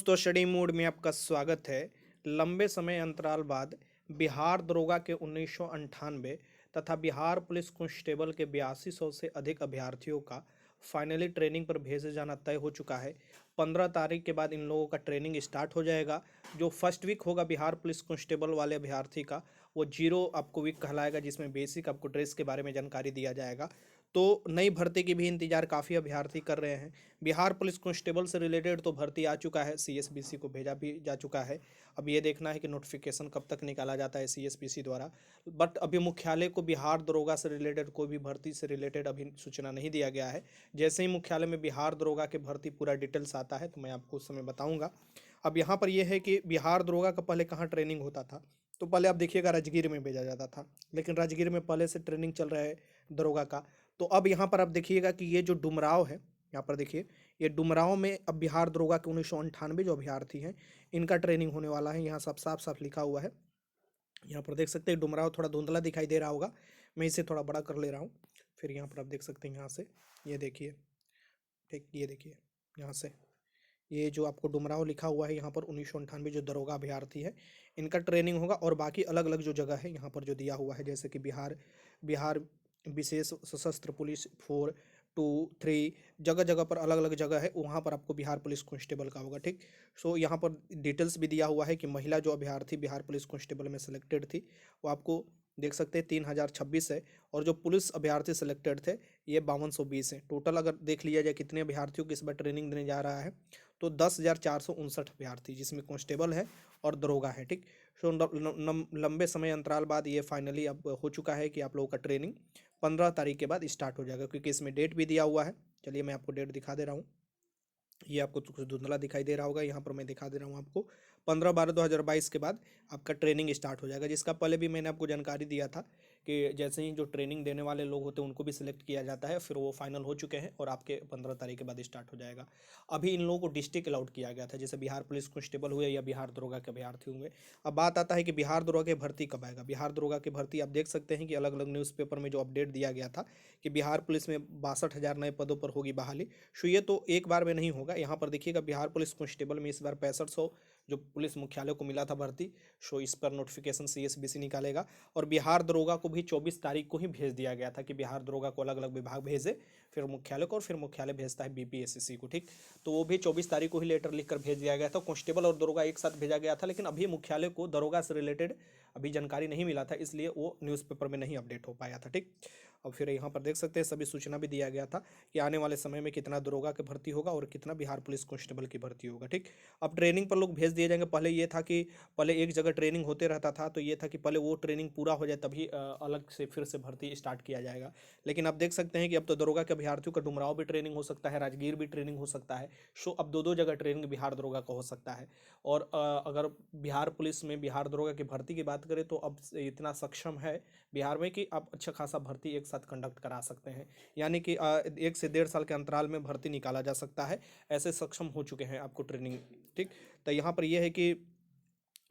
दोस्तों, study mode में आपका स्वागत है। लंबे समय अंतराल बाद बिहार दरोगा के 1998 तथा बिहार पुलिस कांस्टेबल के 8200 से अधिक अभ्यर्थियों का फाइनली ट्रेनिंग पर भेजे जाना तय हो चुका है। 15 तारीख के बाद इन लोगों का ट्रेनिंग स्टार्ट हो जाएगा। जो फर्स्ट वीक होगा बिहार पुलिस कांस्टेबल वाले अभ्यर्थी का, वो जीरो आपको वीक कहलाएगा, जिसमें बेसिक आपको ड्रेस के बारे में जानकारी दिया जाएगा। तो नई भर्ती की भी इंतजार काफ़ी अभ्यर्थी कर रहे हैं। बिहार पुलिस कांस्टेबल से रिलेटेड तो भर्ती आ चुका है, सीएसबीसी को भेजा भी जा चुका है। अब ये देखना है कि नोटिफिकेशन कब तक निकाला जाता है सीएसबीसी द्वारा। बट अभी मुख्यालय को बिहार दरोगा से रिलेटेड कोई भी भर्ती से रिलेटेड अभी सूचना नहीं दिया गया है। जैसे ही मुख्यालय में बिहार दरोगा के भर्ती पूरा डिटेल्स आता है तो मैं आपको उस समय बताऊँगा। अब यहाँ पर यह है कि बिहार दरोगा का पहले कहाँ ट्रेनिंग होता था, तो पहले आप देखिएगा राजगीर में भेजा जाता था, लेकिन राजगीर में पहले से ट्रेनिंग चल रहा है दरोगा का। तो अब यहाँ पर आप देखिएगा कि ये जो डुमराव है, यहाँ पर देखिए, ये डुमराव में अब बिहार दरोगा के 1998 जो अभ्यर्थी हैं, इनका ट्रेनिंग होने वाला है। यहाँ सब साफ साफ लिखा हुआ है। यहाँ पर देख सकते हैं डुमराव थोड़ा धुंधला दिखाई दे रहा होगा, मैं इसे थोड़ा बड़ा कर ले रहा हूँ। फिर यहाँ पर आप देख सकते हैं, यहाँ से ये देखिए, ठीक, ये देखिए, यहाँ से ये जो आपको डुमराव लिखा हुआ है, यहाँ पर 1998 जो दरोगा अभ्यर्थी है, इनका ट्रेनिंग होगा। और बाकी अलग अलग जो जगह है यहाँ पर जो दिया हुआ है, जैसे कि बिहार बिहार विशेष सशस्त्र पुलिस 4, 2, 3, जगह जगह पर अलग अलग जगह है, वहाँ पर आपको बिहार पुलिस कांस्टेबल का होगा। ठीक, सो यहाँ पर डिटेल्स भी दिया हुआ है कि महिला जो अभ्यर्थी बिहार पुलिस कांस्टेबल में सेलेक्टेड थी, वो आपको देख सकते हैं 3026 है। और जो पुलिस अभ्यर्थी सेलेक्टेड थे, ये 5220 हैं। टोटल अगर देख लिया जाए कितने अभ्यर्थियों को इस बार ट्रेनिंग देने जा रहा है, तो 10,459 अभ्यर्थी, जिसमें कांस्टेबल है और दरोगा है। ठीक, सो लंबे समय अंतराल बाद ये फाइनली अब हो चुका है कि आप लोगों का ट्रेनिंग 15 तारीख के बाद स्टार्ट हो जाएगा, क्योंकि इसमें डेट भी दिया हुआ है। चलिए मैं आपको डेट दिखा दे रहा हूँ। ये आपको कुछ धुंधला दिखाई दे रहा होगा, यहाँ पर मैं दिखा दे रहा हूँ आपको। 15/12/2022 के बाद आपका ट्रेनिंग स्टार्ट हो जाएगा, जिसका पहले भी मैंने आपको जानकारी दिया था कि जैसे ही जो ट्रेनिंग देने वाले लोग होते हैं उनको भी सिलेक्ट किया जाता है, फिर वो फाइनल हो चुके हैं और आपके 15 तारीख के बाद स्टार्ट हो जाएगा। अभी इन लोगों को डिस्ट्रिक्ट अलाउट किया गया था, जैसे बिहार पुलिस कांस्टेबल हुए या बिहार दरोगा के अभ्यर्थी हुए। अब बात आता है कि बिहार दरोगा की भर्ती कब आएगा। बिहार दरोगा की भर्ती आप देख सकते हैं कि अलग अलग न्यूज़पेपर में जो अपडेट दिया गया था कि बिहार पुलिस में 62,000 नए पदों पर होगी बहाली। सो ये तो एक बार में नहीं होगा। यहाँ पर देखिएगा बिहार पुलिस कांस्टेबल में इस बार 6500 जो पुलिस मुख्यालय को मिला था भर्ती, सो इस पर नोटिफिकेशन सीएसबीसी निकालेगा। और बिहार दरोगा को भी 24 तारीख को ही भेज दिया गया था कि बिहार दरोगा को अलग अलग विभाग भेजे, फिर मुख्यालय को, और फिर मुख्यालय भेजता है बीपीएससी को। ठीक, तो वो भी 24 तारीख को ही लेटर लिखकर भेज दिया गया था। कांस्टेबल और दरोगा एक साथ भेजा गया था, लेकिन अभी मुख्यालय को दरोगा से रिलेटेड अभी जानकारी नहीं मिला था, इसलिए वो न्यूज़पेपर में नहीं अपडेट हो पाया था। ठीक, और फिर यहाँ पर देख सकते हैं सभी सूचना भी दिया गया था कि आने वाले समय में कितना दरोगा की भर्ती होगा और कितना बिहार पुलिस कांस्टेबल की भर्ती होगा। ठीक, अब ट्रेनिंग पर लोग भेज दिए जाएंगे। पहले ये था कि पहले एक जगह ट्रेनिंग होते रहता था, तो ये था कि पहले वो ट्रेनिंग पूरा हो जाए तभी अलग से फिर से भर्ती स्टार्ट किया जाएगा। लेकिन आप देख सकते हैं कि अब तो दरोगा के अभ्यर्थियों का डुमराव भी ट्रेनिंग हो सकता है, राजगीर भी ट्रेनिंग हो सकता है। सो अब दो दो जगह ट्रेनिंग बिहार दरोगा का हो सकता है। और अगर बिहार पुलिस में बिहार दरोगा की भर्ती की बात करें, तो अब इतना सक्षम है बिहार में कि आप अच्छा खासा भर्ती एक साथ कंडक्ट करा सकते हैं। यानी कि 1 से 1.5 साल के अंतराल में भर्ती निकाला जा सकता है, ऐसे सक्षम हो चुके हैं आपको ट्रेनिंग। ठीक, तो यहाँ पर यह है कि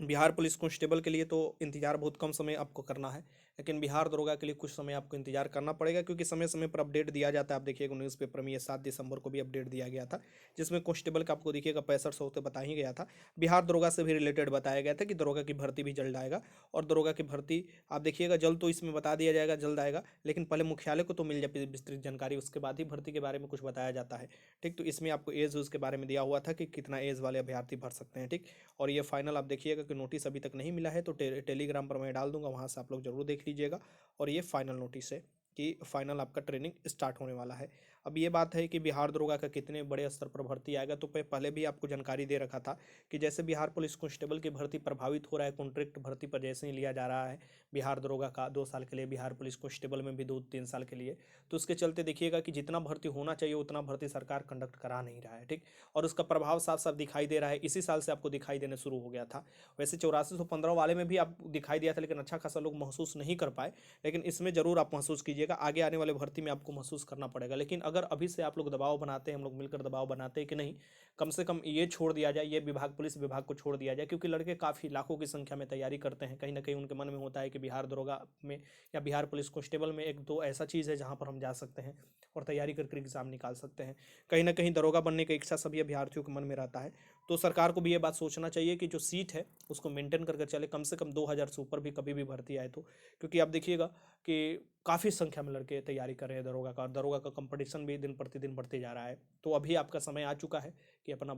बिहार पुलिस कांस्टेबल के लिए तो इंतजार बहुत कम समय आपको करना है, लेकिन बिहार दरोगा के लिए कुछ समय आपको इंतजार करना पड़ेगा, क्योंकि समय समय पर अपडेट दिया जाता है। आप देखिएगा न्यूज़पेपर में ये 7 दिसंबर को भी अपडेट दिया गया था, जिसमें कांस्टेबल का आपको देखिएगा 6500 तो बता ही गया था। बिहार दरोगा से भी रिलेटेड बताया गया था कि दरोगा की भर्ती भी जल्द आएगा। और दरोगा की भर्ती आप देखिएगा जल्द, तो इसमें बता दिया जाएगा जल्द आएगा, लेकिन पहले मुख्यालय को तो मिल जाए विस्तृत जानकारी, उसके बाद ही भर्ती के बारे में कुछ बताया जाता है। ठीक, तो इसमें आपको एज उसके बारे में दिया हुआ था कि कितना एज वाले अभ्यर्थी भर सकते हैं। ठीक, और ये फाइनल आप देखिएगा कि नोटिस अभी तक नहीं मिला है, तो टेलीग्राम पर मैं डाल दूंगा, वहाँ से आप लोग जरूर देख लीजिएगा। और ये फाइनल नोटिस है कि फाइनल आपका ट्रेनिंग स्टार्ट होने वाला है। अब ये बात है कि बिहार दरोगा का कितने बड़े स्तर पर भर्ती आएगा, तो पहले भी आपको जानकारी दे रखा था कि जैसे बिहार पुलिस कांस्टेबल की भर्ती प्रभावित हो रहा है, कॉन्ट्रैक्ट भर्ती पर जैसे ही लिया जा रहा है बिहार दरोगा का 2 साल के लिए, बिहार पुलिस कांस्टेबल में भी 2-3 साल के लिए, तो उसके चलते देखिएगा कि जितना भर्ती होना चाहिए उतना भर्ती सरकार कंडक्ट करा नहीं रहा है। ठीक, और उसका प्रभाव साफ साफ दिखाई दे रहा है, इसी साल से आपको दिखाई देने शुरू हो गया था। वैसे 8415 वाले में भी आप दिखाई दिया था, लेकिन अच्छा खासा लोग महसूस नहीं कर पाए, लेकिन इसमें जरूर आप महसूस कीजिएगा। आगे आने वाले भर्ती में आपको महसूस करना पड़ेगा। लेकिन अगर अभी से आप लोग दबाव बनाते हैं, हम लोग मिलकर दबाव बनाते हैं कि नहीं, कम से कम ये छोड़ दिया जाए, ये विभाग पुलिस विभाग को छोड़ दिया जाए, क्योंकि लड़के काफ़ी लाखों की संख्या में तैयारी करते हैं। कहीं ना कहीं उनके मन में होता है कि बिहार दरोगा में या बिहार पुलिस कांस्टेबल में एक दो ऐसा चीज़ है जहाँ पर हम जा सकते हैं और तैयारी करके एग्जाम निकाल सकते हैं। कहीं ना कहीं दरोगा बनने की इच्छा सभी अभ्यर्थियों के मन में रहता है। तो सरकार को भी ये बात सोचना चाहिए कि जो सीट है उसको मेंटेन करके चले, कम से कम 2000 से ऊपर भी कभी भी भर्ती आए तो, क्योंकि आप देखिएगा कि काफ़ी संख्या में लड़के तैयारी कर रहे हैं दरोगा का, और दरोगा का कंपटीशन भी दिन प्रतिदिन बढ़ते जा रहा है। तो अभी आपका समय आ चुका है कि अपना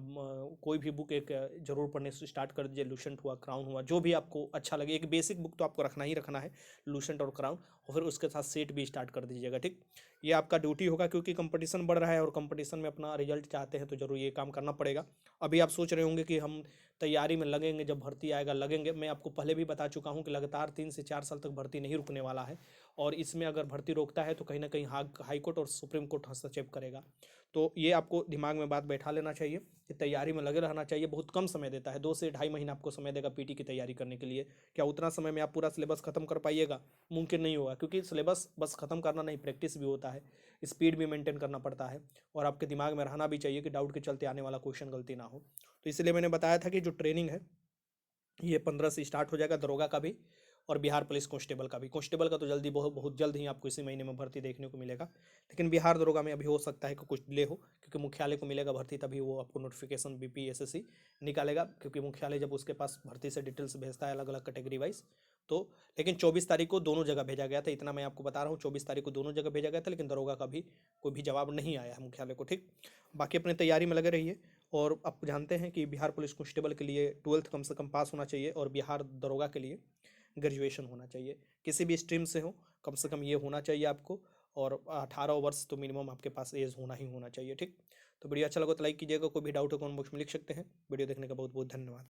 कोई भी बुक एक जरूर पढ़ने से स्टार्ट कर दीजिए। लूसेंट हुआ, क्राउन हुआ, जो भी आपको अच्छा लगे, एक बेसिक बुक तो आपको रखना ही रखना है, लूसेंट और क्राउन, और फिर उसके साथ सेट भी स्टार्ट कर दीजिएगा, ठीक। ये आपका ड्यूटी होगा, क्योंकि कंपटीशन बढ़ रहा है और कंपटीशन में अपना रिजल्ट चाहते हैं तो जरूर ये काम करना पड़ेगा। अभी आप सोच रहे होंगे कि हम तैयारी में लगेंगे, जब भर्ती आएगा लगेंगे। मैं आपको पहले भी बता चुका हूं कि लगातार 3 से 4 साल तक भर्ती नहीं रुकने वाला है, और इसमें अगर भर्ती रोकता है तो कहीं ना कहीं हाई कोर्ट और सुप्रीम कोर्ट हस्तक्षेप करेगा। तो ये आपको दिमाग में बात बैठा लेना चाहिए कि तैयारी में लगे रहना चाहिए। बहुत कम समय देता है, 2 से ढाई महीना आपको समय देगा पीटी की तैयारी करने के लिए। क्या उतना समय में आप पूरा सिलेबस खत्म कर पाइएगा? मुमकिन नहीं होगा, क्योंकि सिलेबस बस खत्म करना नहीं, प्रैक्टिस भी होता है, स्पीड भी मेंटेन करना पड़ता है, और आपके दिमाग में रहना भी चाहिए कि डाउट के चलते आने वाला क्वेश्चन गलती ना हो। तो इसलिए मैंने बताया था कि जो ट्रेनिंग है ये 15 से स्टार्ट हो जाएगा, दरोगा का भी और बिहार पुलिस कांस्टेबल का भी। कांस्टेबल का तो जल्दी, बहुत बहुत जल्द ही आपको इसी महीने में भर्ती देखने को मिलेगा, लेकिन बिहार दरोगा में अभी हो सकता है कि कुछ डिले हो, क्योंकि मुख्यालय को मिलेगा भर्ती, तभी वो आपको नोटिफिकेशन बीपीएसएससी निकालेगा, क्योंकि मुख्यालय जब उसके पास भर्ती से डिटेल्स भेजता है अलग अलग कैटेगरी वाइज। तो लेकिन 24 तारीख को दोनों जगह भेजा गया था, इतना मैं आपको बता रहा हूँ, 24 तारीख को दोनों जगह भेजा गया था, लेकिन दरोगा का भी कोई भी जवाब नहीं आया है मुख्यालय को, ठीक। बाकी अपनी तैयारी में लगे रहिए। और आप जानते हैं कि बिहार पुलिस कांस्टेबल के लिए 12th कम से कम पास होना चाहिए, और बिहार दरोगा के लिए ग्रेजुएशन होना चाहिए, किसी भी स्ट्रीम से हो, कम से कम ये होना चाहिए आपको। और 18 वर्ष तो मिनिमम आपके पास एज होना ही होना चाहिए, ठीक। तो वीडियो अच्छा लगा तो लाइक कीजिएगा, कोई भी डाउट हो कमेंट बॉक्स में लिख सकते हैं। वीडियो देखने का बहुत बहुत धन्यवाद।